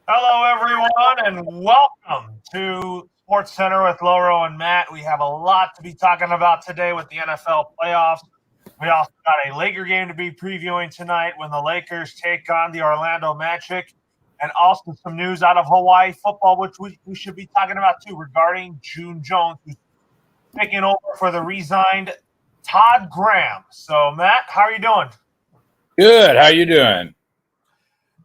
Hello, everyone, and welcome to Sportscenter with Loro and Matt. We have a lot to be talking about today with the NFL playoffs. We also got a Laker game to be previewing tonight when the Lakers take on the Orlando Magic, and also some news out of Hawaii football, which we should be talking about too, regarding June Jones, who's taking over for the resigned Todd Graham. So, Matt, how are you doing? Good. How you doing?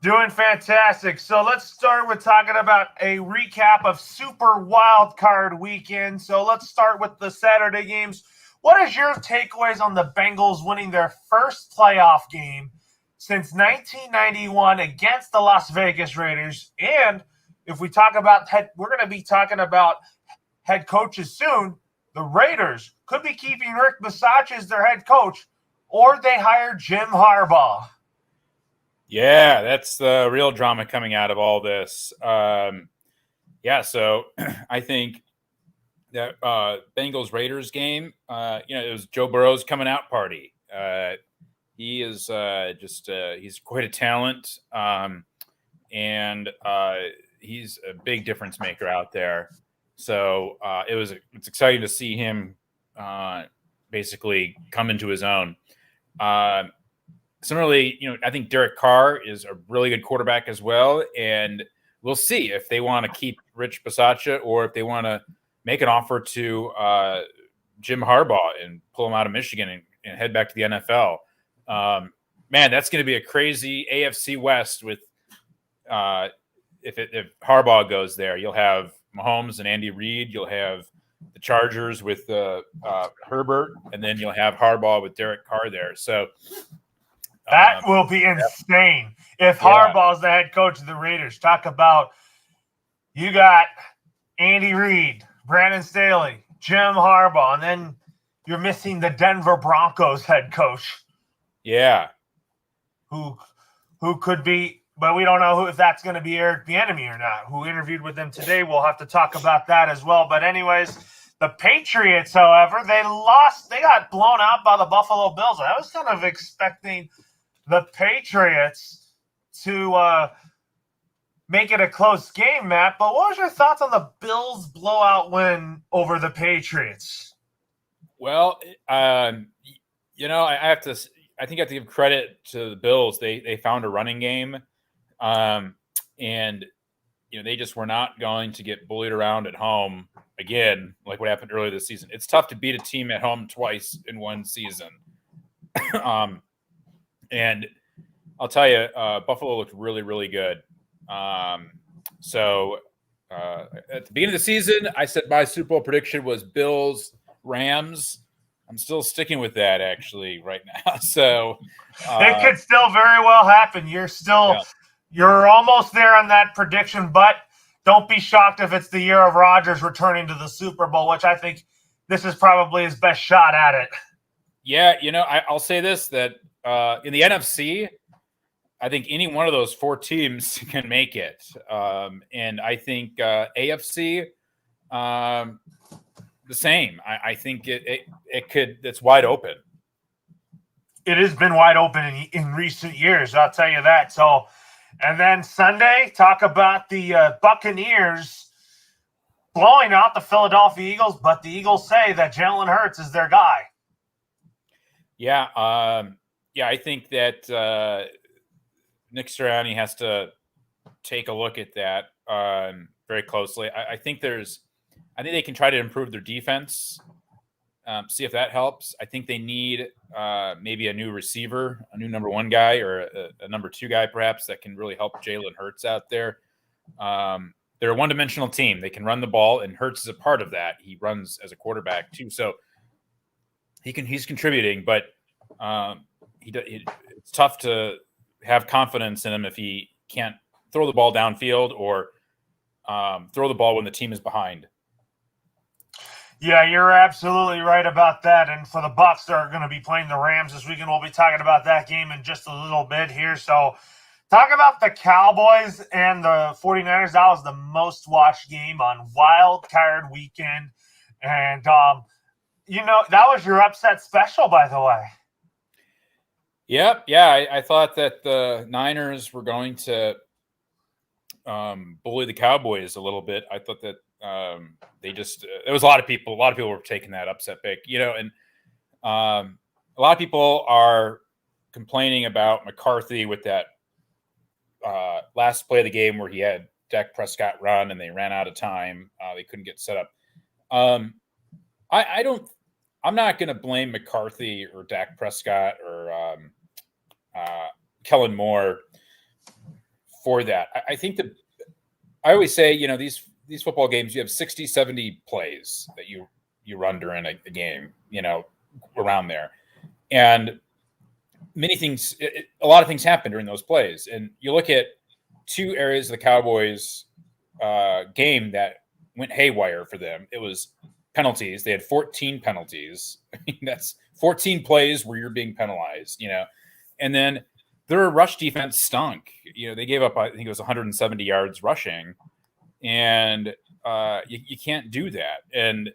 Doing fantastic. So let's start with talking about a recap of Super Wild Card Weekend. So let's start with the Saturday games. What is your takeaways on the Bengals winning their first playoff game since 1991 against the Las Vegas Raiders? And if we talk about we're going to be talking about head coaches soon. The Raiders could be keeping Rick Bisaccia as their head coach, or they hire Jim Harbaugh. Yeah, that's the real drama coming out of all this. So I think that Bengals Raiders game, it was Joe Burrow's coming out party. He is he's quite a talent, and he's a big difference maker out there. So it's exciting to see him basically come into his own. Similarly, I think Derek Carr is a really good quarterback as well, and we'll see if they want to keep Rich Bisaccia or if they want to make an offer to Jim Harbaugh and pull him out of Michigan and head back to the NFL. Man, that's going to be a crazy AFC West with if Harbaugh goes there. You'll have Mahomes and Andy Reid. You'll have the Chargers with Herbert, and then you'll have Harbaugh with Derek Carr there. So. That will be insane if Harbaugh's the head coach of the Raiders. Talk about you got Andy Reid, Brandon Staley, Jim Harbaugh, and then you're missing the Denver Broncos head coach. Yeah. Who could be, but we don't know if that's going to be Eric Bieniemy or not. Who interviewed with them today? We'll have to talk about that as well. But anyways, the Patriots, however, they lost. They got blown out by the Buffalo Bills. I was kind of expecting the Patriots to make it a close game, Matt. But what was your thoughts on the Bills' blowout win over the Patriots? Well, I have to. I think I have to give credit to the Bills. They found a running game, and they just were not going to get bullied around at home again, like what happened earlier this season. It's tough to beat a team at home twice in one season. And I'll tell you, Buffalo looked really, really good. So at the beginning of the season, I said my Super Bowl prediction was Bills-Rams. I'm still sticking with that actually right now. So it could still very well happen. You're almost there on that prediction, but don't be shocked if it's the year of Rodgers returning to the Super Bowl, which I think this is probably his best shot at it. Yeah, I'll say this, that in the NFC, I think any one of those four teams can make it. And I think AFC, the same. I think it's wide open. It has been wide open in recent years, I'll tell you that. So, and then Sunday, talk about the Buccaneers blowing out the Philadelphia Eagles, but the Eagles say that Jalen Hurts is their guy. Yeah, I think that Nick Sirianni has to take a look at that very closely. I think they can try to improve their defense, see if that helps. I think they need maybe a new receiver, a new number one guy, or a number two guy perhaps that can really help Jalen Hurts out there. They're a one-dimensional team. They can run the ball, and Hurts is a part of that. He runs as a quarterback too, so he's contributing, but it's tough to have confidence in him if he can't throw the ball downfield or throw the ball when the team is behind. Yeah, you're absolutely right about that. And for the Bucs, they're going to be playing the Rams this weekend. We'll be talking about that game in just a little bit here. So talk about the Cowboys and the 49ers. That was the most watched game on Wild Card Weekend. And, that was your upset special, by the way. Yep. Yeah, I thought that the Niners were going to bully the Cowboys a little bit. I thought that there was a lot of people were taking that upset pick, and a lot of people are complaining about McCarthy with that last play of the game where he had Dak Prescott run and they ran out of time. They couldn't get set up. I'm not going to blame McCarthy or Dak Prescott or Kellen Moore for that. I think that I always say, these football games, you have 60, 70 plays that you run during a game, around there. And a lot of things happen during those plays. And you look at two areas of the Cowboys game that went haywire for them. It was penalties. They had 14 penalties. I mean, that's 14 plays where you're being penalized, and then their rush defense stunk. They gave up, I think it was 170 yards rushing, and you can't do that. And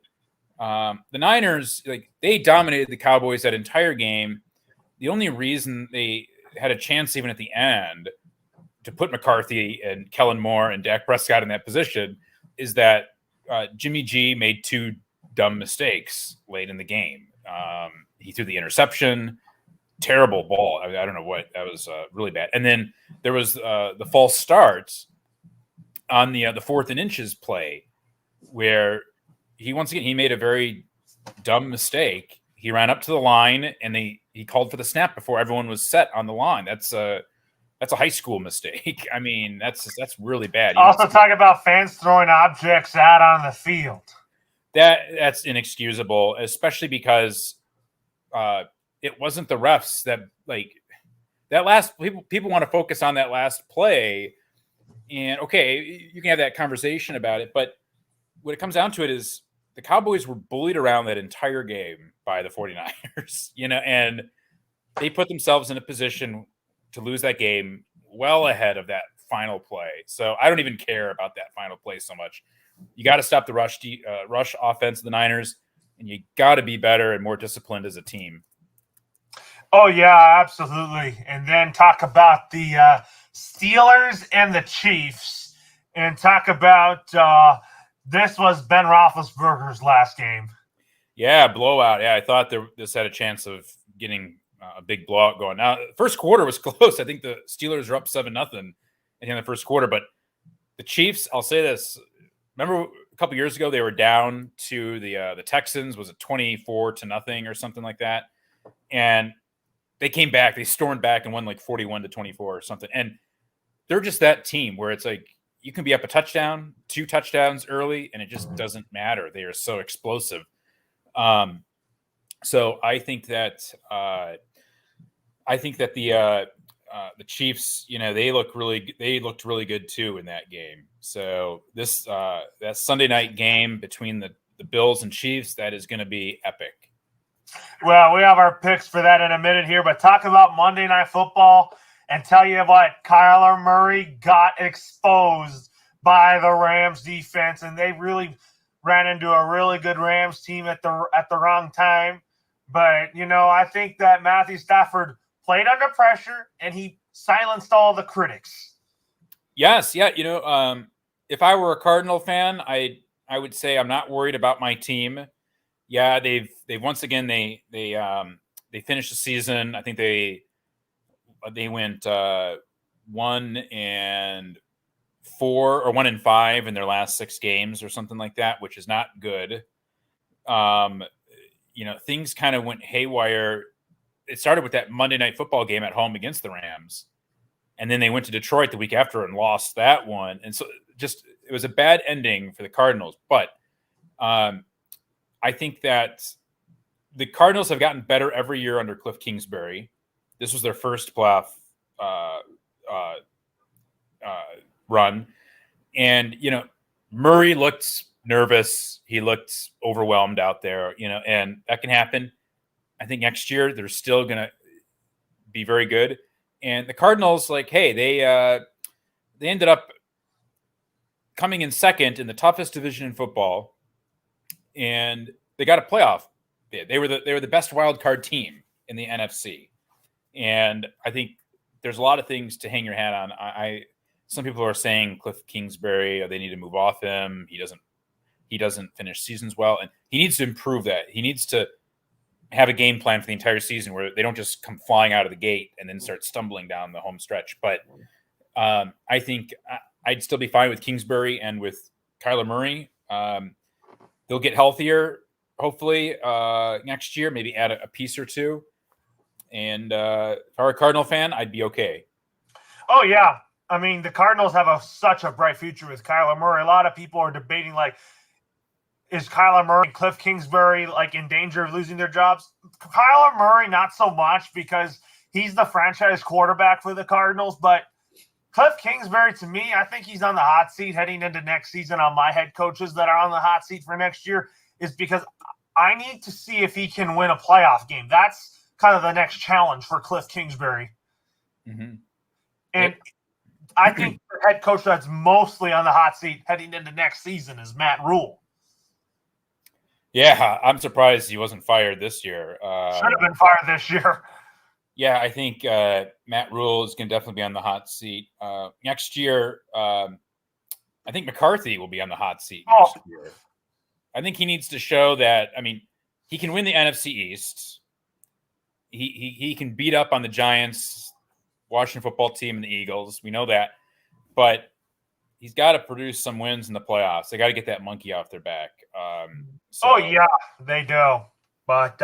the Niners, they dominated the Cowboys that entire game. The only reason they had a chance even at the end to put McCarthy and Kellen Moore and Dak Prescott in that position is that Jimmy G made two dumb mistakes late in the game. He threw the interception, terrible ball. I don't know what, that was really bad. And then there was the false start on the 4th and inches play where he made a very dumb mistake. He ran up to the line and he called for the snap before everyone was set on the line. That's a high school mistake. I mean, that's really bad. Also, talk about fans throwing objects out on the field. That's inexcusable, especially because it wasn't the refs that that last people want to focus on that last play. And okay, you can have that conversation about it, but what it comes down to it is the Cowboys were bullied around that entire game by the 49ers, and they put themselves in a position to lose that game well ahead of that final play. So I don't even care about that final play so much. You got to stop the rush offense of the Niners, and you got to be better and more disciplined as a team. Oh, yeah, absolutely. And then talk about the Steelers and the Chiefs, and talk about this was Ben Roethlisberger's last game. Yeah, blowout. Yeah, I thought this had a chance of getting a big blowout going. Now, the first quarter was close. I think the Steelers are up 7-0 in the first quarter, but the Chiefs, I'll say this. Remember a couple years ago, they were down to the Texans. Was it 24-0 or something like that? And they came back. They stormed back and won 41-24 or something. And they're just that team where it's you can be up a touchdown, 2 touchdowns early, and it just doesn't matter. They are so explosive. So I think that the Chiefs, they looked really good too in that game. So this that Sunday night game between the Bills and Chiefs, that is going to be epic. Well, we have our picks for that in a minute here, but talk about Monday Night Football and tell you what, Kyler Murray got exposed by the Rams defense, and they really ran into a really good Rams team at the wrong time. But, I think that Matthew Stafford played under pressure, and he silenced all the critics. Yes, yeah. If I were a Cardinal fan, I would say I'm not worried about my team. Yeah, they've once again they finished the season. I think they went 1-4 or 1-5 in their last 6 games or something like that, which is not good. Things kind of went haywire. It started with that Monday Night Football game at home against the Rams, and then they went to Detroit the week after and lost that one. And so it was a bad ending for the Cardinals. But I think that the Cardinals have gotten better every year under Cliff Kingsbury. This was their first playoff run. And, Murray looked nervous. He looked overwhelmed out there, and that can happen. I think next year they're still going to be very good. And the Cardinals, they ended up coming in second in the toughest division in football, and they got a playoff bid. They were the best wild card team in the NFC, and I think there's a lot of things to hang your hat on. some people are saying Cliff Kingsbury, they need to move off him. He doesn't finish seasons well, and he needs to improve that. He needs to have a game plan for the entire season where they don't just come flying out of the gate and then start stumbling down the home stretch. But I think I'd still be fine with Kingsbury and with Kyler Murray. They'll get healthier, hopefully, next year, maybe add a piece or two. And if I were a Cardinal fan, I'd be okay. Oh, yeah. I mean, the Cardinals have such a bright future with Kyler Murray. A lot of people are debating, like, is Kyler Murray and Cliff Kingsbury, like, in danger of losing their jobs? Kyler Murray, not so much, because he's the franchise quarterback for the Cardinals. But Cliff Kingsbury, to me, I think he's on the hot seat heading into next season. On my head coaches that are on the hot seat for next year, is because I need to see if he can win a playoff game. That's kind of the next challenge for Cliff Kingsbury. Mm-hmm. And I think the head coach that's mostly on the hot seat heading into next season is Matt Rule. Yeah, I'm surprised he wasn't fired this year. Should have been fired this year. Yeah, I think Matt Rule is going to definitely be on the hot seat. Next year, I think McCarthy will be on the hot seat next year. I think he needs to show that, I mean, he can win the NFC East. He can beat up on the Giants, Washington football team, and the Eagles. We know that. But he's got to produce some wins in the playoffs. They got to get that monkey off their back. Oh, yeah, they do. But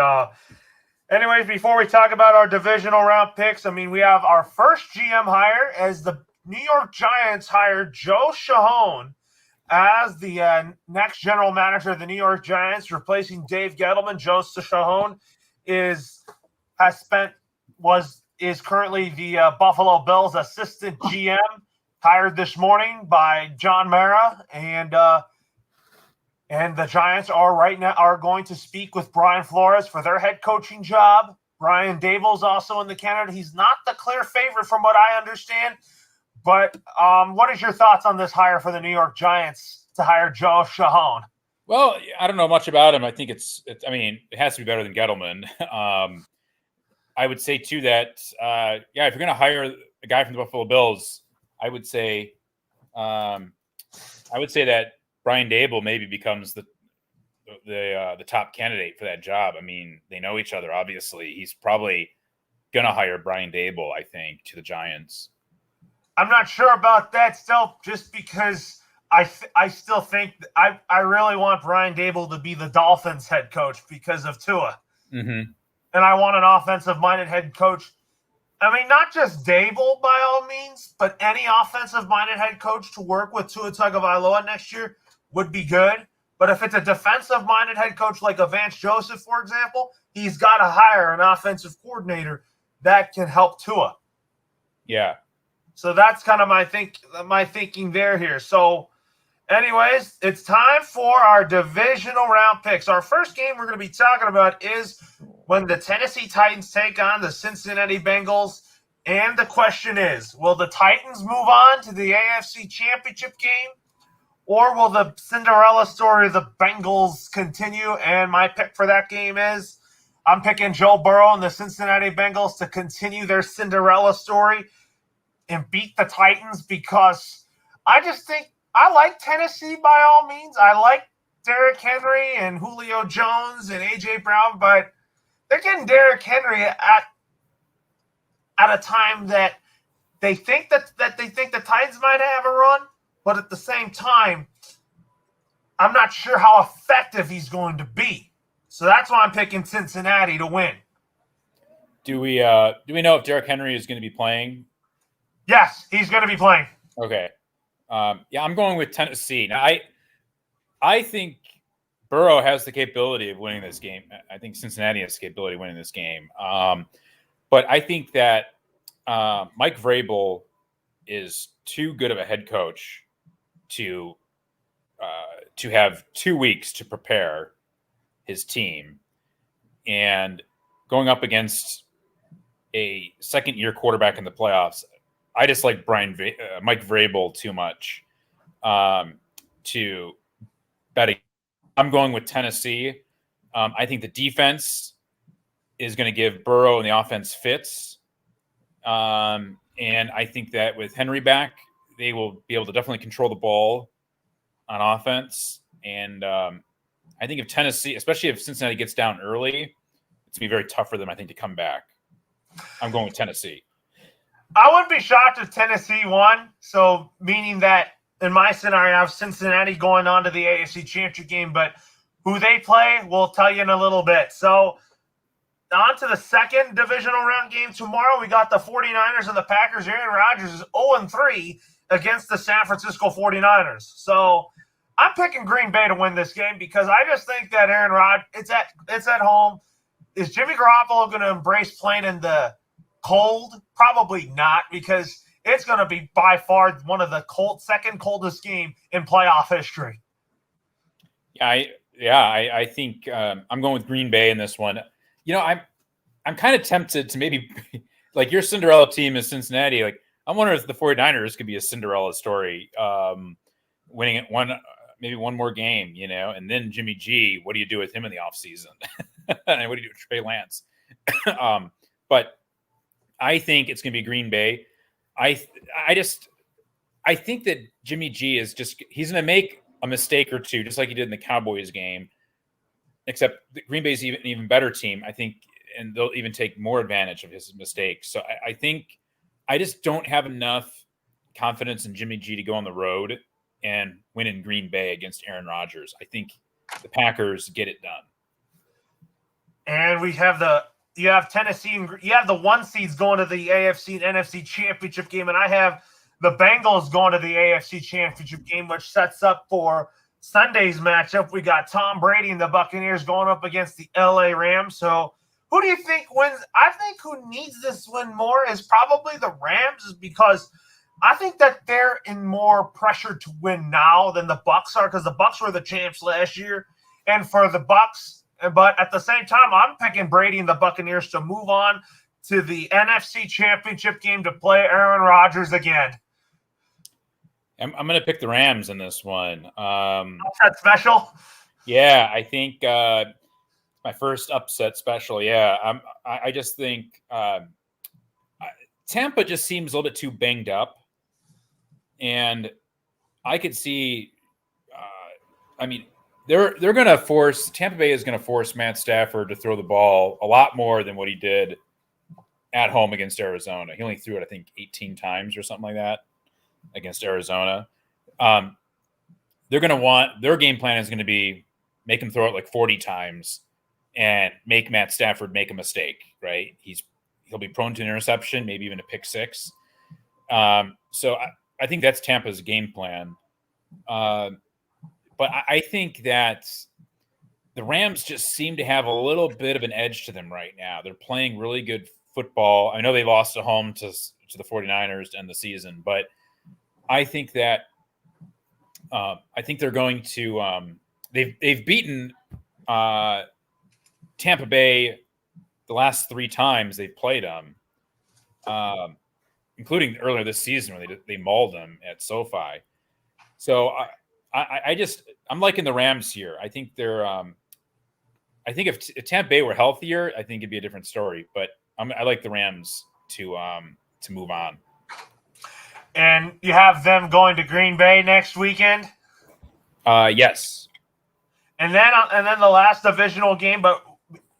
anyways, before we talk about our divisional round picks, I mean, we have our first GM hire as the New York Giants hired Joe Shahone as the next general manager of the New York Giants, replacing Dave Gettleman. Joe Shahone is currently the Buffalo Bills assistant GM, hired this morning by John Mara, and the Giants are going to speak with Brian Flores for their head coaching job. Brian Daboll's also in the candidate. He's not the clear favorite from what I understand. But what is your thoughts on this hire for the New York Giants to hire Joe Shahone? Well, I don't know much about him. I think it has to be better than Gettleman. I would say too that if you're going to hire a guy from the Buffalo Bills, I would say that Brian Daboll maybe becomes the top candidate for that job. I mean, they know each other, obviously. He's probably going to hire Brian Daboll, I think, to the Giants. I'm not sure about that still, just because I still think I really want Brian Daboll to be the Dolphins head coach because of Tua. Mm-hmm. And I want an offensive-minded head coach. I mean, not just Daboll by all means, but any offensive-minded head coach to work with Tua Tagovailoa next year would be good. But if it's a defensive-minded head coach like Vance Joseph, for example, he's got to hire an offensive coordinator that can help Tua. Yeah. So that's kind of my thinking there here. So anyways, it's time for our divisional round picks. Our first game we're going to be talking about is when the Tennessee Titans take on the Cincinnati Bengals. And the question is, will the Titans move on to the AFC Championship game? Or will the Cinderella story of the Bengals continue? And my pick for that game is I'm picking Joe Burrow and the Cincinnati Bengals to continue their Cinderella story and beat the Titans, because I just think I like Tennessee by all means. I like Derrick Henry and Julio Jones and A.J. Brown, but they're getting Derrick Henry at a time that they think that they think the Titans might have a run, but at the same time, I'm not sure how effective he's going to be. So that's why I'm picking Cincinnati to win. Do we know if Derrick Henry is going to be playing? Yes, he's going to be playing. Okay. I'm going with Tennessee. Now, I think Burrow has the capability of winning this game. I think Cincinnati has the capability of winning this game. But I think that Mike Vrabel is too good of a head coach to have 2 weeks to prepare his team, and going up against a second-year quarterback in the playoffs. I just like Mike Vrabel too much to bet. I'm going with Tennessee. I think the defense is going to give Burrow and the offense fits. And I think that with Henry back, they will be able to definitely control the ball on offense. And I think if Tennessee, especially if Cincinnati gets down early, it's going to be very tough for them, I think, to come back. I'm going with Tennessee. I wouldn't be shocked if Tennessee won. So meaning that in my scenario, I have Cincinnati going on to the AFC Championship game, but who they play, we'll tell you in a little bit. So on to the second divisional round game tomorrow. We got the 49ers and the Packers. Aaron Rodgers is 0-3 against the San Francisco 49ers. So I'm picking Green Bay to win this game because I just think that Aaron Rodgers, it's at home. Is Jimmy Garoppolo going to embrace playing in the cold? Probably not, because it's going to be by far one of the second coldest game in playoff history. I think I'm going with Green Bay in this one. I'm kind of tempted to maybe like your Cinderella team is Cincinnati. Like I wonder if the 49ers could be a Cinderella story, winning it maybe one more game, and then Jimmy G, what do you do with him in the offseason? And what do you do with Trey Lance? But I think it's going to be Green Bay. I think that Jimmy G he's going to make a mistake or two, just like he did in the Cowboys game, except Green Bay's an even better team, I think, and they'll even take more advantage of his mistakes. So I think I just don't have enough confidence in Jimmy G to go on the road and win in Green Bay against Aaron Rodgers. I think the Packers get it done. And you have Tennessee, and you have the 1 seeds going to the AFC and NFC championship game, and I have the Bengals going to the AFC championship game, which sets up for Sunday's matchup. We got Tom Brady and the Buccaneers going up against the LA Rams. So who do you think wins? I think who needs this win more is probably the Rams, because I think that they're in more pressure to win now than the Bucs are, because the Bucs were the champs last year. And for the Bucs, but at the same time, I'm picking Brady and the Buccaneers to move on to the NFC Championship game to play Aaron Rodgers again. I'm going to pick the Rams in this one. Upset special? Yeah, I think my first upset special. Yeah, I just think Tampa just seems a little bit too banged up. And I could see, they're going to force – Tampa Bay is going to force Matt Stafford to throw the ball a lot more than what he did at home against Arizona. He only threw it, I think, 18 times or something like that against Arizona. They're going to want – their game plan is going to be make him throw it like 40 times and make Matt Stafford make a mistake, right? He'll be prone to an interception, maybe even a pick six. So I think that's Tampa's game plan. But I think that the Rams just seem to have a little bit of an edge to them right now. They're playing really good football. I know they lost at home to the 49ers to end the season, but I think that they're going to they've beaten Tampa Bay the last 3 times they've played them, including earlier this season when they mauled them at SoFi. So I'm liking the Rams here. I think they're I think if Tampa Bay were healthier, I think it'd be a different story. But I like the Rams to move on. And you have them going to Green Bay next weekend? Yes. And then the last divisional game,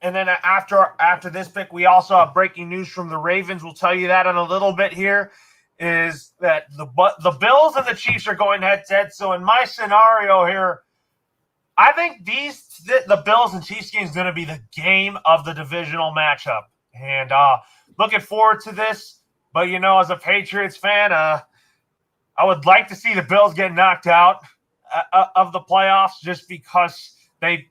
and then after this pick, we also have breaking news from the Ravens. We'll tell you that in a little bit here, is that the Bills and the Chiefs are going head-to-head. So in my scenario here, I think the Bills and Chiefs game is going to be the game of the divisional matchup. And looking forward to this. But, as a Patriots fan, I would like to see the Bills get knocked out of the playoffs just because they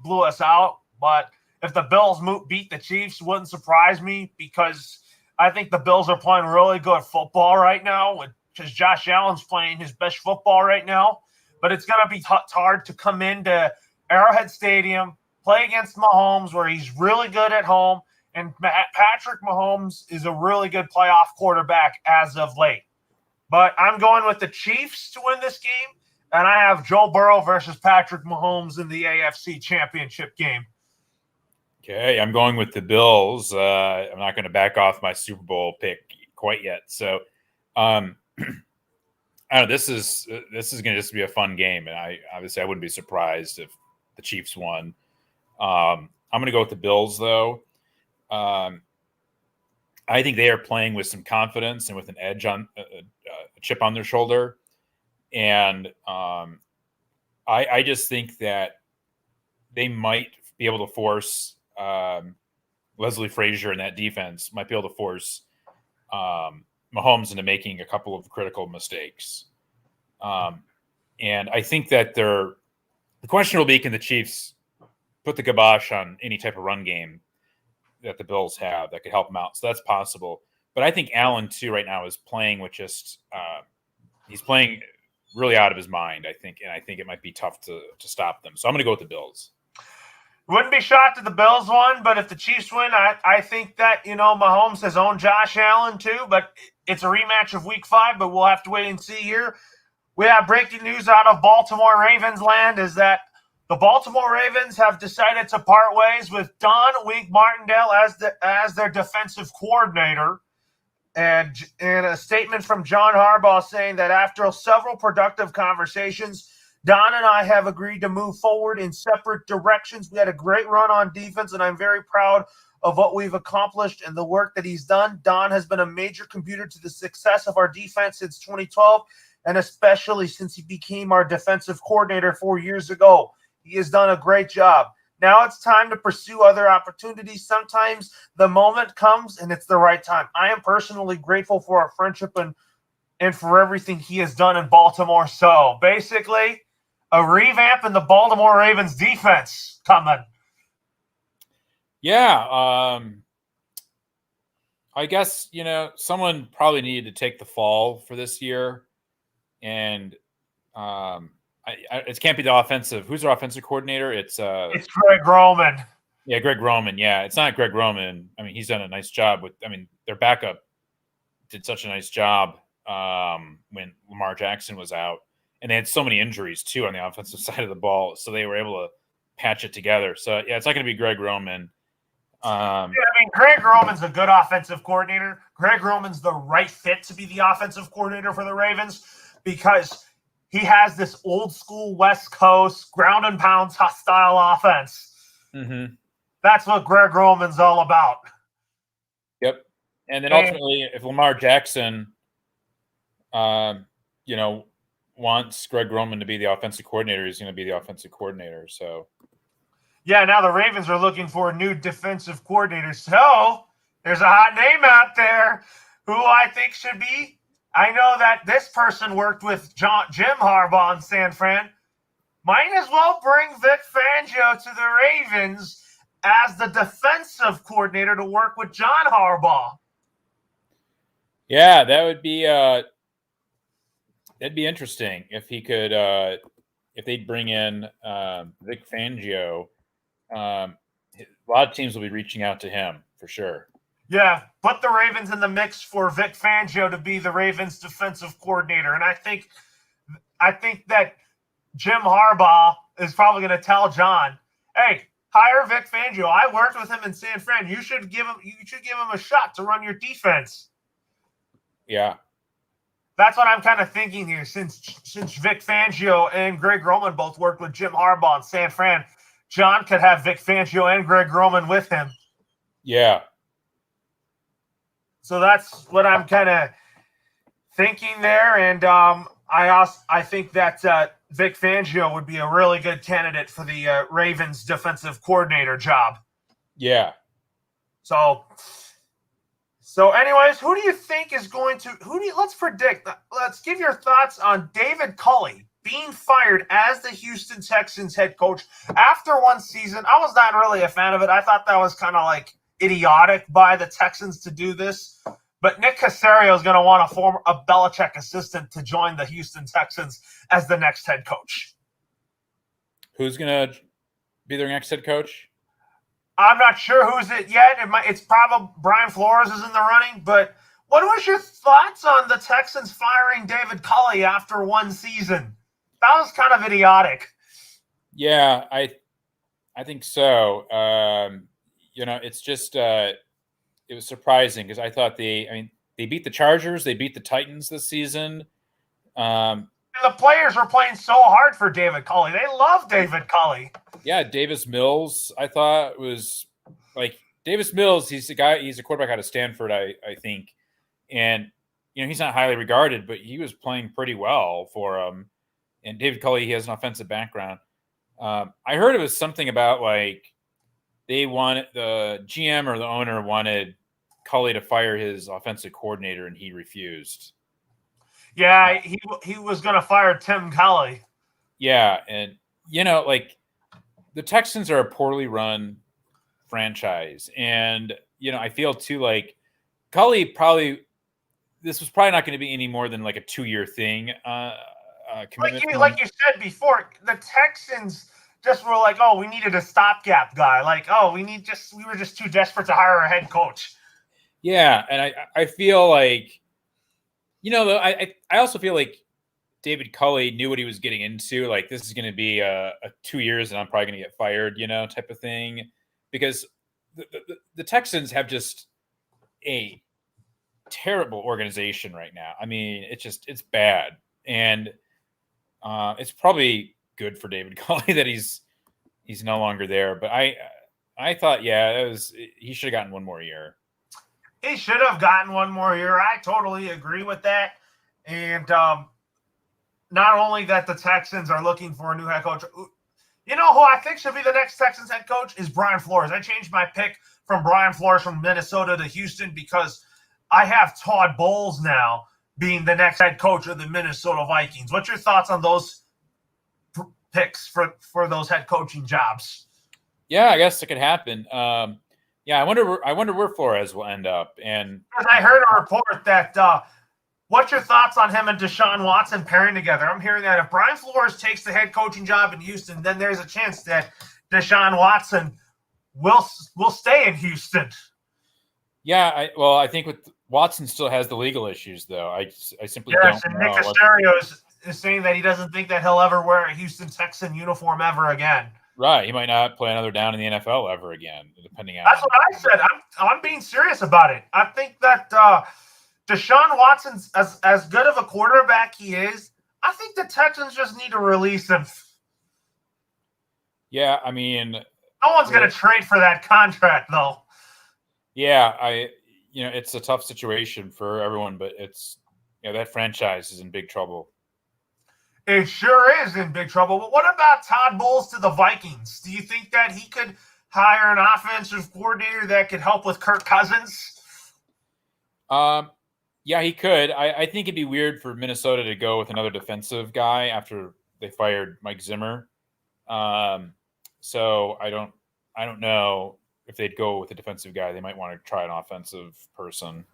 blew us out. But if the Bills beat the Chiefs, wouldn't surprise me, because I think the Bills are playing really good football right now, because Josh Allen's playing his best football right now. But it's going to be hard to come into Arrowhead Stadium, play against Mahomes, where he's really good at home. And Patrick Mahomes is a really good playoff quarterback as of late. But I'm going with the Chiefs to win this game, and I have Joe Burrow versus Patrick Mahomes in the AFC Championship game. Okay, I'm going with the Bills. I'm not going to back off my Super Bowl pick quite yet. So I don't know, this is going to just be a fun game, and I wouldn't be surprised if the Chiefs won. I'm going to go with the Bills, though. I think they are playing with some confidence and with an edge on a chip on their shoulder, and I just think that they might be able to force Leslie Frazier in that defense might be able to force Mahomes into making a couple of critical mistakes. And I think that the question will be, can the Chiefs put the kibosh on any type of run game that the Bills have that could help them out? So that's possible. But I think Allen, too, right now is playing with just he's playing really out of his mind, I think. And I think it might be tough to stop them. So I'm going to go with the Bills. Wouldn't be shocked if the Bills won, but if the Chiefs win, I think that, Mahomes has owned Josh Allen too, but it's a rematch of Week 5, but we'll have to wait and see here. We have breaking news out of Baltimore Ravens land is that the Baltimore Ravens have decided to part ways with Don Wink Martindale as their defensive coordinator. And in a statement from John Harbaugh saying that after several productive conversations, Don and I have agreed to move forward in separate directions. We had a great run on defense, and I'm very proud of what we've accomplished and the work that he's done. Don has been a major contributor to the success of our defense since 2012, and especially since he became our defensive coordinator 4 years ago. He has done a great job. Now it's time to pursue other opportunities. Sometimes the moment comes, and it's the right time. I am personally grateful for our friendship and for everything he has done in Baltimore. So basically, a revamp in the Baltimore Ravens defense coming. Yeah. I guess, someone probably needed to take the fall for this year. And it can't be the offensive. Who's our offensive coordinator? It's Greg Roman. Yeah, Greg Roman. Yeah, it's not Greg Roman. I mean, he's done a nice job their backup did such a nice job when Lamar Jackson was out. And they had so many injuries, too, on the offensive side of the ball. So they were able to patch it together. So, yeah, it's not going to be Greg Roman. Greg Roman's a good offensive coordinator. Greg Roman's the right fit to be the offensive coordinator for the Ravens because he has this old school West Coast ground and pound style offense. Mm-hmm. That's what Greg Roman's all about. Yep. And then ultimately, if Lamar Jackson, wants Greg Roman to be the offensive coordinator, he's going to be the offensive coordinator. So, yeah, now the Ravens are looking for a new defensive coordinator. So there's a hot name out there who I think should be. I know that this person worked with Jim Harbaugh in San Fran. Might as well bring Vic Fangio to the Ravens as the defensive coordinator to work with John Harbaugh. Yeah, that would be that'd be interesting if he could if they'd bring in Vic Fangio. A lot of teams will be reaching out to him for sure. Yeah, put the Ravens in the mix for Vic Fangio to be the Ravens defensive coordinator. And I think that Jim Harbaugh is probably going to tell John, hey, hire Vic Fangio. I worked with him in San Fran. You should give him a shot to run your defense. Yeah. That's what I'm kind of thinking here. Since Vic Fangio and Greg Roman both worked with Jim Harbaugh in San Fran, John could have Vic Fangio and Greg Roman with him. Yeah. So that's what I'm kind of thinking there. And I think that Vic Fangio would be a really good candidate for the Ravens defensive coordinator job. Yeah. So anyways, who do you think is going to let's predict. Let's give your thoughts on David Culley being fired as the Houston Texans head coach after one season. I was not really a fan of it. I thought that was kind of like idiotic by the Texans to do this. But Nick Caserio is going to want a Belichick assistant to join the Houston Texans as the next head coach. Who's going to be their next head coach? I'm not sure who's it yet. It's probably Brian Flores is in the running. But what was your thoughts on the Texans firing David Culley after one season? That was kind of idiotic. Yeah, I think so. It's just it was surprising because I thought they beat the Chargers, they beat the Titans this season. And the players were playing so hard for David Culley. They love David Culley. Yeah, Davis Mills, I thought was like Davis Mills. He's a quarterback out of Stanford, I think, and he's not highly regarded, but he was playing pretty well for him. And David Culley, he has an offensive background. I heard it was something about like they wanted the GM or the owner wanted Culley to fire his offensive coordinator, and he refused. Yeah, he was going to fire Tim Culley. Yeah, and like the Texans are a poorly run franchise, and I feel too like Culley this was probably not going to be any more than like a 2-year thing. Commitment like you said before, the Texans just were like, oh, we needed a stopgap guy. Like, oh, we were just too desperate to hire a head coach. Yeah, and I feel like, I also feel like David Culley knew what he was getting into. Like, this is going to be a 2 years and I'm probably going to get fired, type of thing. Because the Texans have just a terrible organization right now. I mean, it's bad. And it's probably good for David Culley that he's no longer there. But I thought, he should have gotten one more year. He should have gotten one more year. I totally agree with that. And not only that, the Texans are looking for a new head coach. You know who I think should be the next Texans head coach is Brian Flores. I changed my pick from Brian Flores from Minnesota to Houston because I have Todd Bowles now being the next head coach of the Minnesota Vikings. What's your thoughts on those picks for those head coaching jobs? Yeah, I guess it could happen. Yeah, I wonder where Flores will end up. And I heard a report that what's your thoughts on him and Deshaun Watson pairing together? I'm hearing that if Brian Flores takes the head coaching job in Houston, then there's a chance that Deshaun Watson will stay in Houston. Yeah, I think with Watson still has the legal issues, though. I simply don't know. Nick Caserio is saying that he doesn't think that he'll ever wear a Houston Texan uniform ever again. Right, he might not play another down in the NFL ever again, depending on. That's what I said. I'm being serious about it. I think that Deshaun Watson's as good of a quarterback he is. I think the Texans just need to release him. Yeah, I mean, no one's going to trade for that contract, though. Yeah, it's a tough situation for everyone, but it's that franchise is in big trouble. It sure is in big trouble. But what about Todd Bowles to the Vikings? Do you think that he could hire an offensive coordinator that could help with Kirk Cousins? Yeah, he could. I think it'd be weird for Minnesota to go with another defensive guy after they fired Mike Zimmer. So I don't know if they'd go with a defensive guy. They might want to try an offensive person.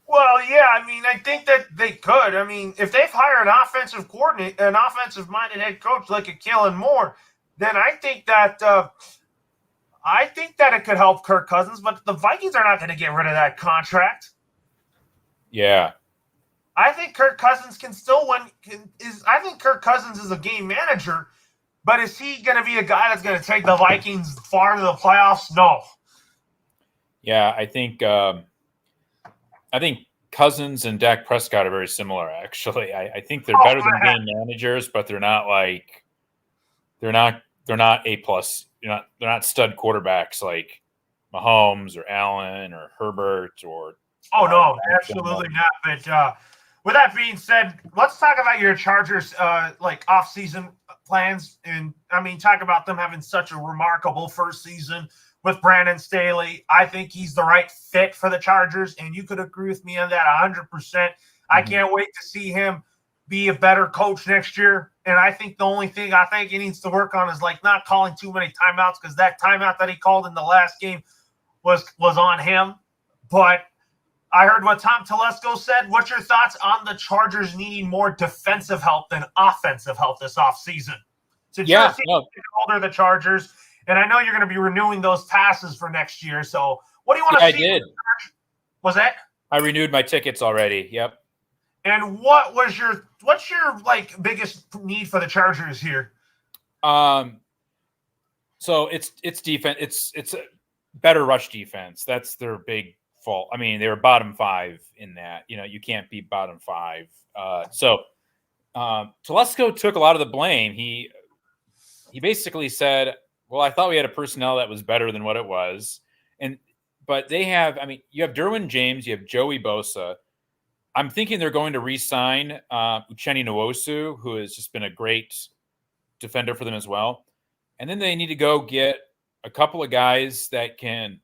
Well, yeah, I mean, I think that they could. I mean, if they've hired an offensive coordinator, an offensive-minded head coach like a Kellen Moore, then I think that it could help Kirk Cousins. But the Vikings are not going to get rid of that contract. Yeah, I think Kirk Cousins can still win. I think Kirk Cousins is a game manager, but is he going to be a guy that's going to take the Vikings far into the playoffs? No. Yeah, I think Cousins and Dak Prescott are very similar. Actually, I think they're better than game managers, but they're not A plus. They're not stud quarterbacks like Mahomes or Allen or Herbert or. Oh no, absolutely not. But with that being said, let's talk about your Chargers off-season plans, and I mean talk about them having such a remarkable first season with Brandon Staley. I think he's the right fit for the Chargers, and you could agree with me on that 100%. I can't wait to see him be a better coach next year. And I think the only thing I think he needs to work on is not calling too many timeouts, because that timeout that he called in the last game was on him. But I heard what Tom Telesco said. What's your thoughts on the Chargers needing more defensive help than offensive help this offseason? Older the Chargers, and I know you're going to be renewing those passes for next year. So what do you want to see? I did. Was that? I renewed my tickets already. Yep. And what's your biggest need for the Chargers here? So it's defense. It's a better rush defense. That's their big fault. I mean, they were bottom 5 in that. You can't be bottom 5. So Telesco took a lot of the blame. He basically said, well, I thought we had a personnel that was better than what it was. But they have, I mean, you have Derwin James, you have Joey Bosa. I'm thinking they're going to re-sign Uchenna Nwosu, who has just been a great defender for them as well. And then they need to go get a couple of guys that can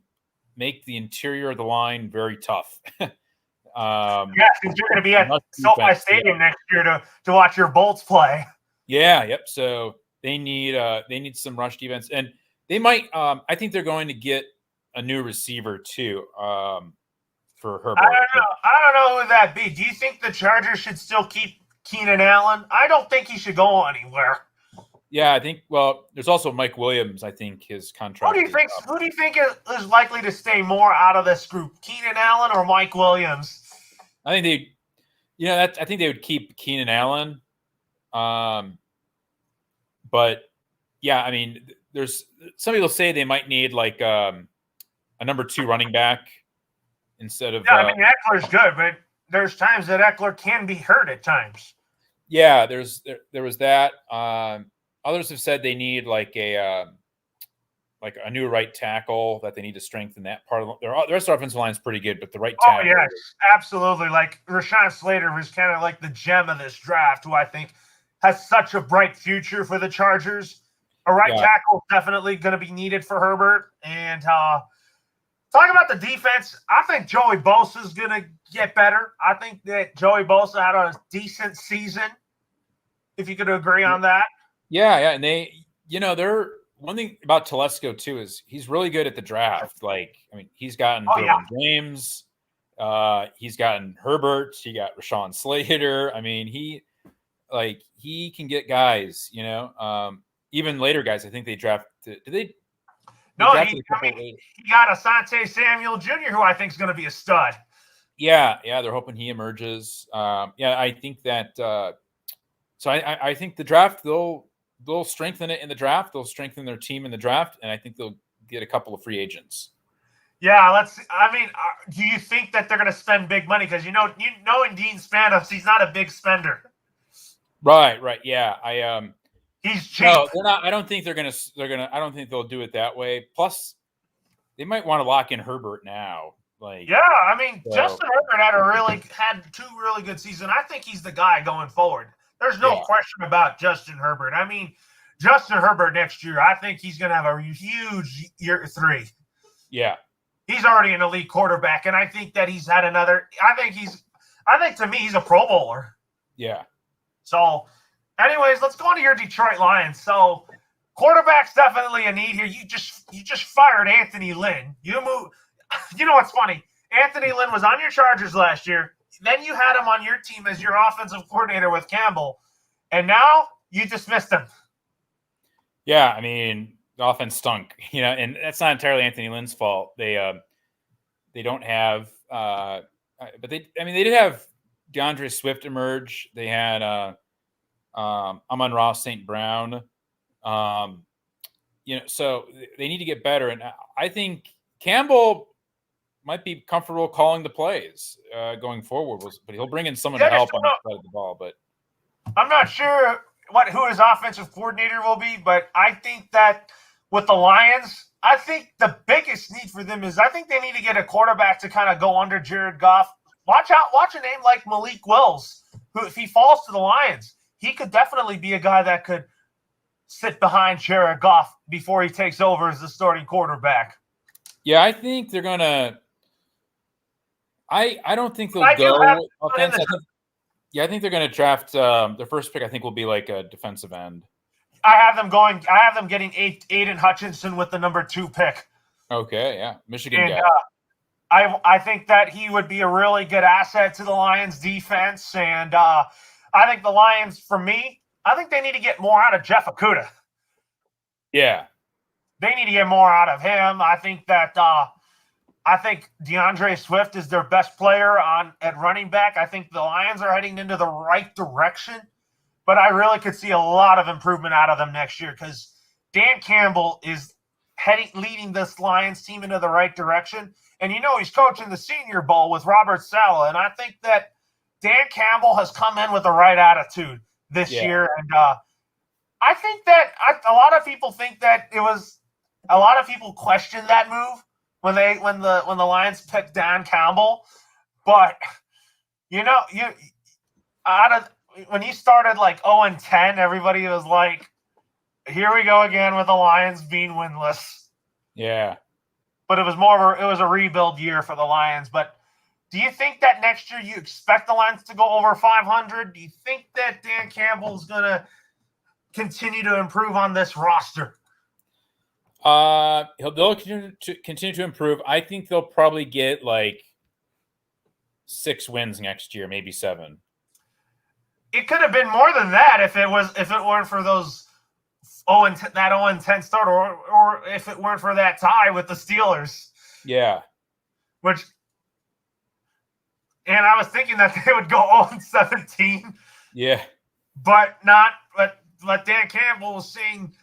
make the interior of the line very tough. Since you're going to be at SoFi Stadium next year to watch your Bolts play. Yeah, yep. So they need some rush defense, and they might. I think they're going to get a new receiver too for Herbert. I don't know who that be. Do you think the Chargers should still keep Keenan Allen? I don't think he should go anywhere. Yeah, I think. Well, there's also Mike Williams. I think his contract. Who do you think is likely to stay more out of this group, Keenan Allen or Mike Williams? I think they, I think they would keep Keenan Allen. But yeah, I mean, there's some people say they might need like a number 2 running back instead of. Yeah, I mean, Eckler's good, but there's times that Eckler can be hurt at times. Yeah, there was that. Others have said they need like a new right tackle, that they need to strengthen that part of the rest of the offensive line is pretty good, but the right tackle. Oh yes, absolutely. Like Rashawn Slater was kind of like the gem of this draft, who I think has such a bright future for the Chargers. A right tackle is definitely going to be needed for Herbert. And talking about the defense, I think Joey Bosa is going to get better. I think that Joey Bosa had a decent season, if you could agree on that. Yeah, and they're one thing about Telesco too is he's really good at the draft. Like, I mean, he's gotten James, he's gotten Herbert, he got Rashawn Slater. I mean, he can get guys, even later guys. I think they drafted. Did they? No, he got Asante Samuel Jr., who I think is going to be a stud. Yeah, they're hoping he emerges. I think that. So I think the draft they'll strengthen it in the draft. They'll strengthen their team in the draft, and I think they'll get a couple of free agents. Yeah, do you think that they're going to spend big money? Because in Dean Spanos, he's not a big spender. Right. Yeah, he's cheap. No, they're not. I don't think they're gonna. I don't think they'll do it that way. Plus, they might want to lock in Herbert now. Justin Herbert had 2 really good seasons. I think he's the guy going forward. There's no question about Justin Herbert. I mean, Justin Herbert next year, I think he's going to have a huge year 3. Yeah. He's already an elite quarterback, and I think that he's had another – I think to me he's a Pro Bowler. Yeah. So, anyways, let's go on to your Detroit Lions. So, quarterback's definitely a need here. You just fired Anthony Lynn. You know what's funny? Anthony Lynn was on your Chargers last year. Then you had him on your team as your offensive coordinator with Campbell, and now you dismissed him. Yeah, I mean, the offense stunk, and that's not entirely Anthony Lynn's fault. They don't have, but they did have DeAndre Swift emerge. They had Amon-Ra St. Brown, so they need to get better, and I think Campbell might be comfortable calling the plays going forward, but he'll bring in someone to help on the side of the ball. But I'm not sure who his offensive coordinator will be, but I think that with the Lions, I think the biggest need for them is I think they need to get a quarterback to kind of go under Jared Goff. Watch a name like Malik Willis, who, if he falls to the Lions, he could definitely be a guy that could sit behind Jared Goff before he takes over as the starting quarterback. Yeah, I think they're going to – I don't think they'll go offense. I think they're going to draft their first pick. I think will be like a defensive end. I have them getting Aiden Hutchinson with the number 2 pick. Okay, yeah, Michigan guy. I think that he would be a really good asset to the Lions defense, and I think the Lions, for me, I think they need to get more out of Jeff Okudah. Yeah, they need to get more out of him. I think that. I think DeAndre Swift is their best player at running back. I think the Lions are heading into the right direction, but I really could see a lot of improvement out of them next year because Dan Campbell is leading this Lions team into the right direction, And he's coaching the Senior Bowl with Robert Saleh. And I think that Dan Campbell has come in with the right attitude this year. And I think that a lot of people think that it was a lot of people questioned that move when the Lions picked Dan Campbell. But when he started like 0-10, everybody was like, here we go again with the Lions being winless. Yeah. But it was a rebuild year for the Lions. But do you think that next year you expect the Lions to go over 500? Do you think that Dan Campbell is going to continue to improve on this roster? They'll continue to improve. I think they'll probably get like 6 wins next year, maybe 7. It could have been more than that if it weren't for those 0-10 start, or if it weren't for that tie with the Steelers. Yeah. And I was thinking that they would go 0-17. Yeah. But Dan Campbell was saying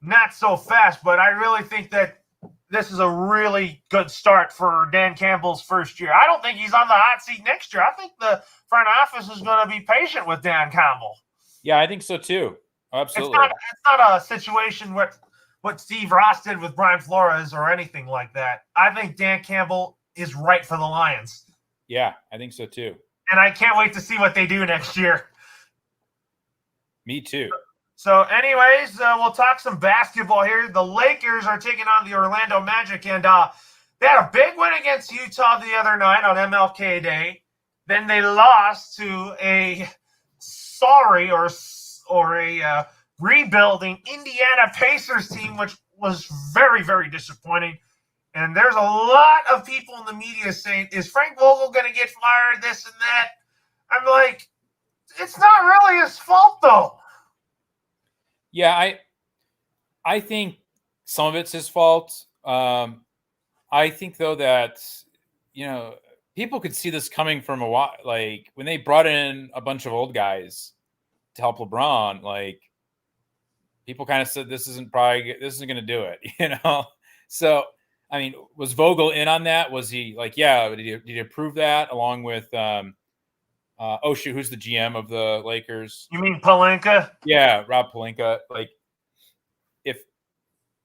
not so fast. But I really think that this is a really good start for Dan Campbell's first year. I don't think he's on the hot seat next year. I think the front office is going to be patient with Dan Campbell. Yeah, I think so too. Absolutely. It's not a situation what Steve Ross did with Brian Flores or anything like that. I think Dan Campbell is right for the Lions. Yeah, I think so too. And I can't wait to see what they do next year. Me too. So anyways, we'll talk some basketball here. The Lakers are taking on the Orlando Magic, and they had a big win against Utah the other night on MLK Day. Then they lost to a rebuilding Indiana Pacers team, which was very, very disappointing. And there's a lot of people in the media saying, is Frank Vogel going to get fired, this and that? I'm like, it's not really his fault, though. Yeah, I think some of it's his fault. I think, though, that, people could see this coming from a while. Like, when they brought in a bunch of old guys to help LeBron, like, people kind of said this isn't going to do it, So, I mean, was Vogel in on that? Was he like, yeah, did he approve that along with who's the GM of the Lakers? You mean Pelinka? Yeah, Rob Pelinka. Like, if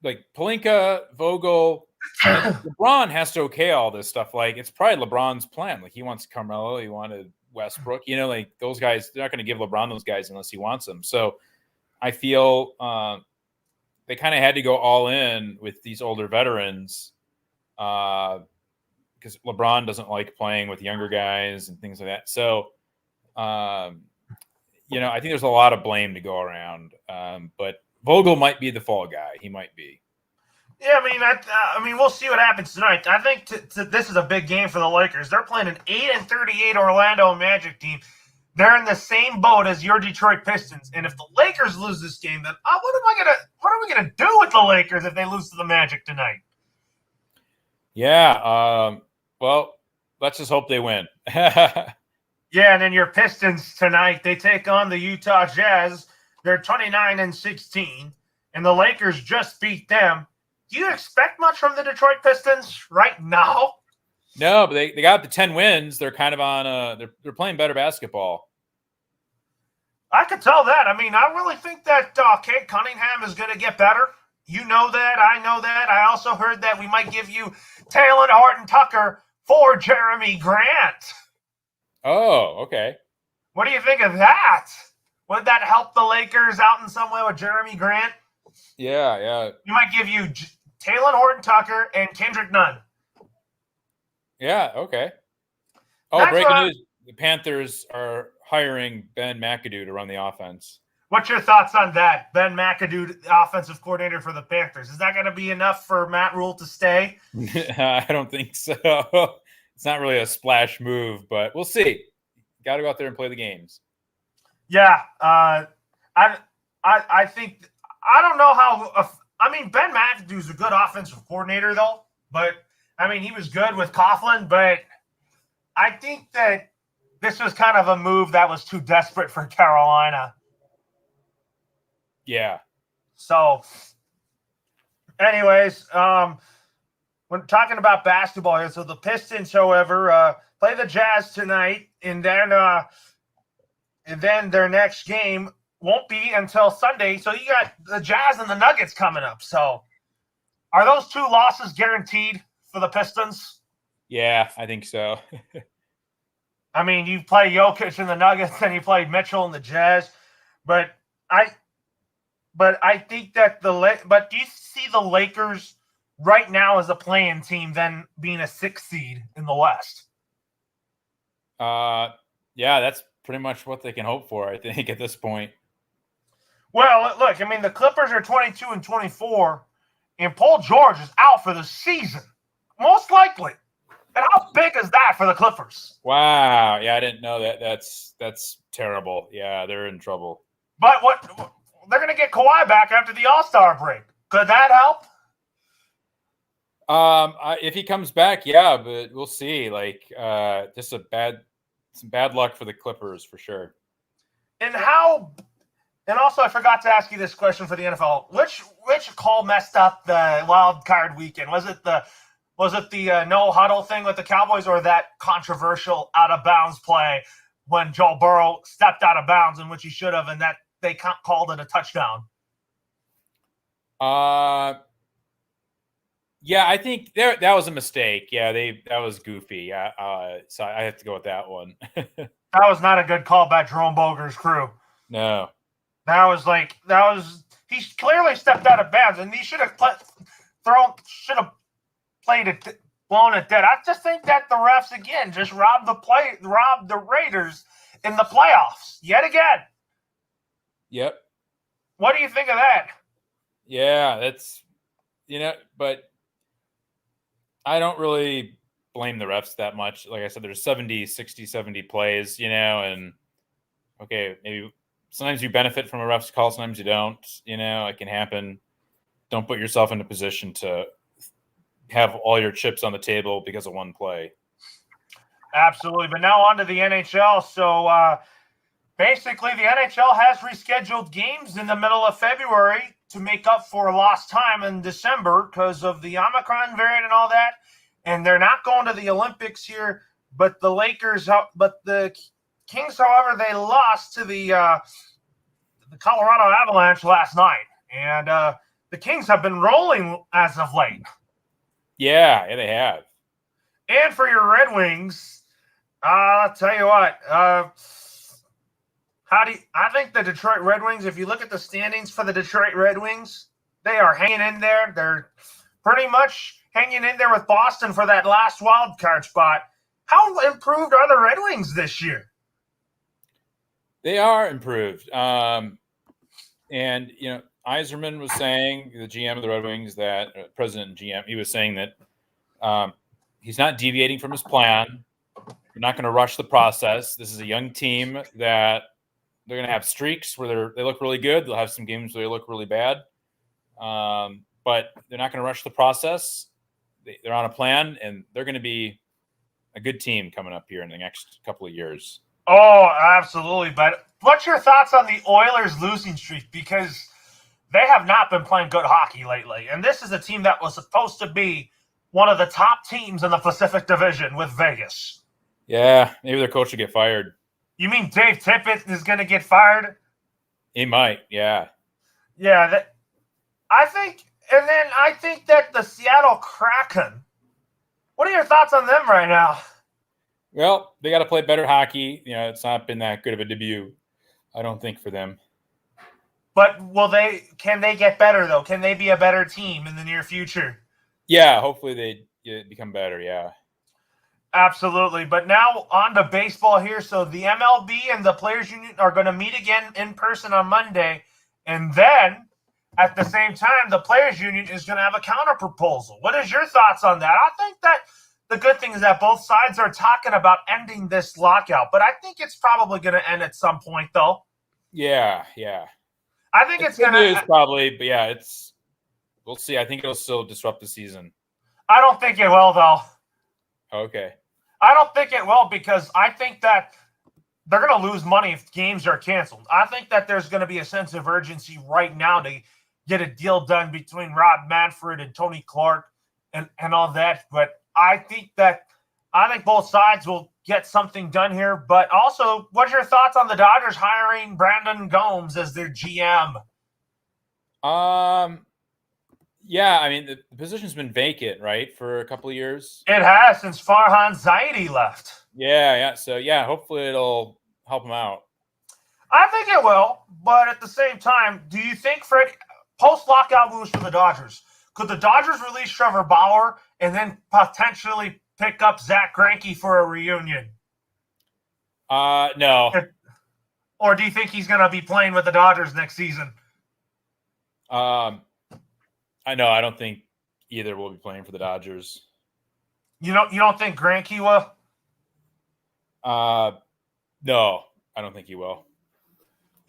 Pelinka, Vogel, LeBron has to okay all this stuff. Like, it's probably LeBron's plan. Like, he wants Carmelo, he wanted Westbrook. Like, those guys, they're not going to give LeBron those guys unless he wants them. So I feel they kind of had to go all in with these older veterans because LeBron doesn't like playing with younger guys and things like that. So, I think there's a lot of blame to go around. But Vogel might be the fall guy. He might be. Yeah, I mean, we'll see what happens tonight. I think this is a big game for the Lakers. They're playing an 8-38 Orlando Magic team. They're in the same boat as your Detroit Pistons. And if the Lakers lose this game, then what are we gonna do with the Lakers if they lose to the Magic tonight? Yeah. Well, let's just hope they win. Yeah, and then your Pistons tonight, they take on the Utah Jazz. They're 29-16, and the Lakers just beat them. Do you expect much from the Detroit Pistons right now? No, but they got the 10 wins. They're kind of on they're playing better basketball. I could tell that. I mean, I really think that Cade Cunningham is going to get better. You know that. I know that. I also heard that we might give you Taylor Horton-Tucker for Jeremy Grant. Oh, okay. What do you think of that? Would that help the Lakers out in some way with Jeremy Grant? Yeah. We might give you Taylor Horton-Tucker and Kendrick Nunn. Yeah, okay. Oh, breaking news. The Panthers are hiring Ben McAdoo to run the offense. What's your thoughts on that? Ben McAdoo, the offensive coordinator for the Panthers. Is that going to be enough for Matt Rule to stay? I don't think so. It's not really a splash move, but we'll see. Got to go out there and play the games. Yeah. I think – I don't know how – Ben McAdoo's a good offensive coordinator, though. But, he was good with Coughlin. But I think that this was kind of a move that was too desperate for Carolina. Yeah. So, anyways, when talking about basketball here, so the Pistons, however, play the Jazz tonight, and then their next game won't be until Sunday. So you got the Jazz and the Nuggets coming up. So are those 2 losses guaranteed for the Pistons? Yeah, I think so. I mean, you play Jokic in the Nuggets and you play Mitchell in the Jazz, but I think that but do you see the Lakers right now as a play-in team than being a 6th seed in the West? Yeah, that's pretty much what they can hope for, I think, at this point. Well, look, I mean, the Clippers are 22-24, and Paul George is out for the season, most likely. And how big is that for the Clippers? Wow. Yeah, I didn't know that. That's terrible. Yeah, they're in trouble. But they're going to get Kawhi back after the All-Star break. Could that help? If he comes back, yeah, but we'll see. Like, just some bad luck for the Clippers for sure. And also I forgot to ask you this question for the NFL. Which call messed up the wild card weekend? Was it the no huddle thing with the Cowboys, or that controversial out of bounds play when Joe Burrow stepped out of bounds in which he should have, and that they called it a touchdown? Yeah, I think that was a mistake. Yeah, that was goofy. Yeah, so I have to go with that one. That was not a good call by Jerome Boger's crew. No. He clearly stepped out of bounds, and he should have played it, blown it dead. I just think that the refs again just robbed the Raiders in the playoffs yet again. Yep. What do you think of that? Yeah, that's but I don't really blame the refs that much. Like I said, there's 60, 70 plays, and okay, maybe sometimes you benefit from a ref's call, sometimes you don't. It can happen. Don't put yourself in a position to have all your chips on the table because of one play. Absolutely. But now on to the NHL. So basically the NHL has rescheduled games in the middle of February to make up for lost time in December because of the Omicron variant and all that. And they're not going to the Olympics here, but the Kings, however, they lost to the Colorado Avalanche last night. And the Kings have been rolling as of late. Yeah, they have. And for your Red Wings, I'll tell you what. I think the Detroit Red Wings, if you look at the standings for the Detroit Red Wings, they are hanging in there. They're pretty much hanging in there with Boston for that last wild card spot. How improved are the Red Wings this year? They are improved. And, Yzerman was saying, the GM of the Red Wings, that president and GM, he was saying that he's not deviating from his plan. You're not going to rush the process. This is a young team that they're going to have streaks where they look really good. They'll have some games where they look really bad. But they're not going to rush the process. They're on a plan, and they're going to be a good team coming up here in the next couple of years. Oh, absolutely. But what's your thoughts on the Oilers losing streak? Because they have not been playing good hockey lately. And this is a team that was supposed to be one of the top teams in the Pacific Division with Vegas. Yeah, maybe their coach will get fired. You mean Dave Tippett is going to get fired? He might, yeah. Yeah, I think that the Seattle Kraken, what are your thoughts on them right now? Well, they got to play better hockey. It's not been that good of a debut, I don't think, for them. But can they get better, though? Can they be a better team in the near future? Yeah, hopefully they become better, yeah. Absolutely. But now on to baseball here. So the MLB and the Players Union are going to meet again in person on Monday. And then at the same time, the Players Union is going to have a counter proposal. What is your thoughts on that? I think that the good thing is that both sides are talking about ending this lockout, but I think it's probably going to end at some point, though. Yeah. I think it's going to probably, but yeah, we'll see. I think it'll still disrupt the season. I don't think it will, though. Okay. I don't think it will, because I think that they're going to lose money if games are canceled. I think that there's going to be a sense of urgency right now to get a deal done between Rob Manfred and Tony Clark and all that. But I think both sides will get something done here. But also, what's your thoughts on the Dodgers hiring Brandon Gomes as their GM? Yeah, I mean, the position's been vacant, right, for a couple of years. It has, since Farhan Zaidi left. Yeah. So, yeah, hopefully it'll help him out. I think it will, but at the same time, do you think post-lockout moves for the Dodgers, could the Dodgers release Trevor Bauer and then potentially pick up Zach Greinke for a reunion? No. Or do you think he's going to be playing with the Dodgers next season? I know. I don't think either will be playing for the Dodgers. You don't think Greinke will? No, I don't think he will.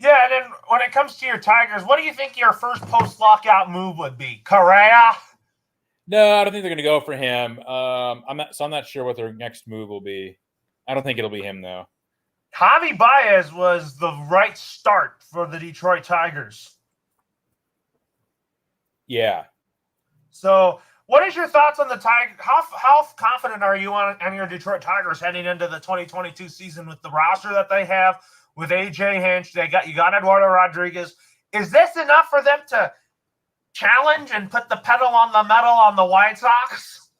Yeah, and then when it comes to your Tigers, what do you think your first post-lockout move would be? Correa? No, I don't think they're going to go for him. I'm not sure what their next move will be. I don't think it'll be him, though. Javi Baez was the right start for the Detroit Tigers. Yeah. So, what is your thoughts on the Tigers? How confident are you on your Detroit Tigers heading into the 2022 season with the roster that they have, with AJ Hinch? You got Eduardo Rodriguez. Is this enough for them to challenge and put the pedal on the metal on the White Sox?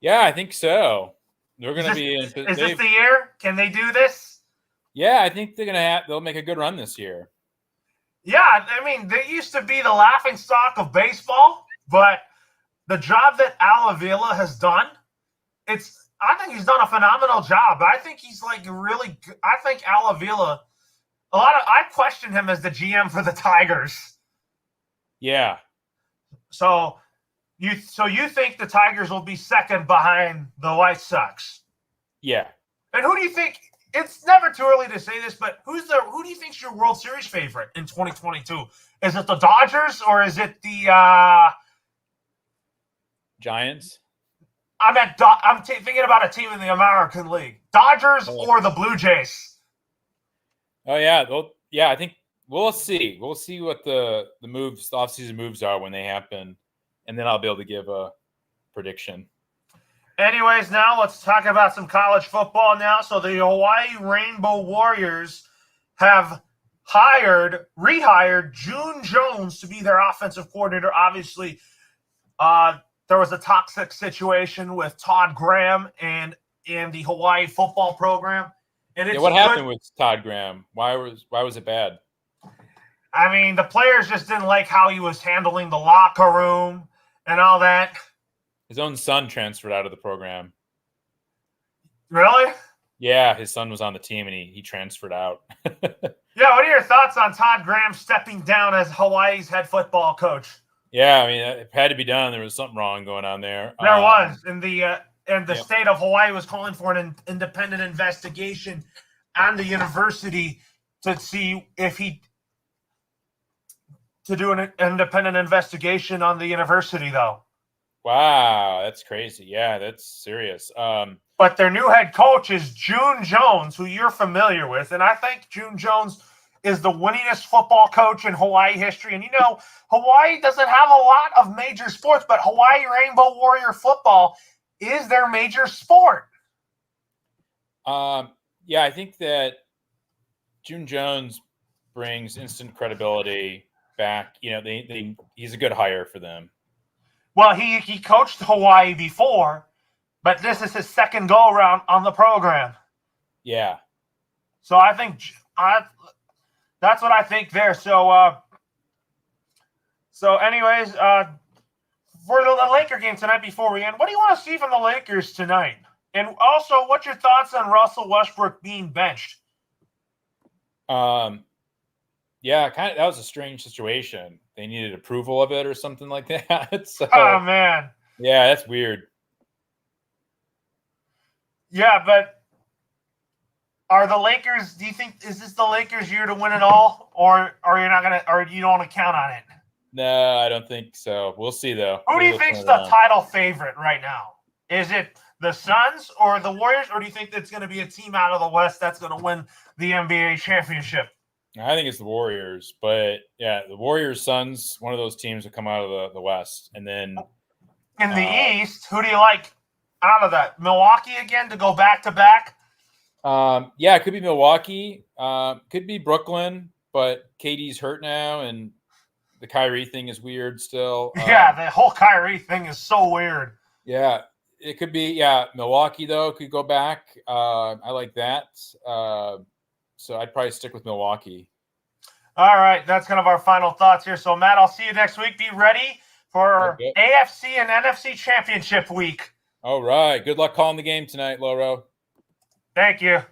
Yeah, I think so. They're going to be. Is this the year? Can they do this? Yeah, I think they'll make a good run this year. Yeah, I mean, they used to be the laughing stock of baseball, but the job that Al Avila has done, I think he's done a phenomenal job. I think he's really good. I think Al Avila, I question him as the GM for the Tigers. Yeah. So you think the Tigers will be second behind the White Sox? Yeah. And who do you think? It's never too early to say this, but who do you think's your World Series favorite in 2022? Is it the Dodgers or is it the Giants? I'm thinking about a team in the American League. Dodgers or the Blue Jays? Oh yeah, I think we'll see. We'll see what the offseason moves are when they happen, and then I'll be able to give a prediction. Anyways, now let's talk about some college football now. So the Hawaii Rainbow Warriors have rehired June Jones to be their offensive coordinator. Obviously, there was a toxic situation with Todd Graham and the Hawaii football program. And what happened with Todd Graham? Why was it bad? I mean, the players just didn't like how he was handling the locker room and all that. His own son transferred out of the program. Really? Yeah, his son was on the team and he transferred out. Yeah, what are your thoughts on Todd Graham stepping down as Hawaii's head football coach? Yeah, I mean, it had to be done. There was something wrong going on there. There was. And the state of Hawaii was calling for an independent investigation on the university to see to do an independent investigation on the university, though. Wow, that's crazy. Yeah, that's serious. But their new head coach is June Jones, who you're familiar with. And I think June Jones is the winningest football coach in Hawaii history. And, Hawaii doesn't have a lot of major sports, but Hawaii Rainbow Warrior football is their major sport. Yeah, I think that June Jones brings instant credibility back. He's a good hire for them. Well, he coached Hawaii before, but this is his second go-around on the program. Yeah. So I think that's what I think there. So anyways, for the Laker game tonight before we end, what do you want to see from the Lakers tonight? And also, what's your thoughts on Russell Westbrook being benched? Yeah, that was a strange situation. They needed approval of it or something like that. So, oh, man. Yeah, that's weird. Yeah, but are the Lakers, do you think, is this the Lakers' year to win it all? Or you don't want to count on it? No, I don't think so. We'll see, though. Who do you think's the title favorite right now? Is it the Suns or the Warriors, or do you think it's going to be a team out of the West that's going to win the NBA championship? I think it's the Warriors, but yeah, the Warriors, Suns, one of those teams will come out of the West, and then In the East, who do you like out of that? Milwaukee again to go back-to-back? Yeah, it could be Milwaukee. Could be Brooklyn, but KD's hurt now, and the Kyrie thing is weird still. Yeah, the whole Kyrie thing is so weird. Yeah, it could be, Milwaukee, though, could go back. I like that. So I'd probably stick with Milwaukee. All right, that's kind of our final thoughts here. So, Matt, I'll see you next week. Be ready for AFC and NFC Championship week. All right. Good luck calling the game tonight, Loro. Thank you.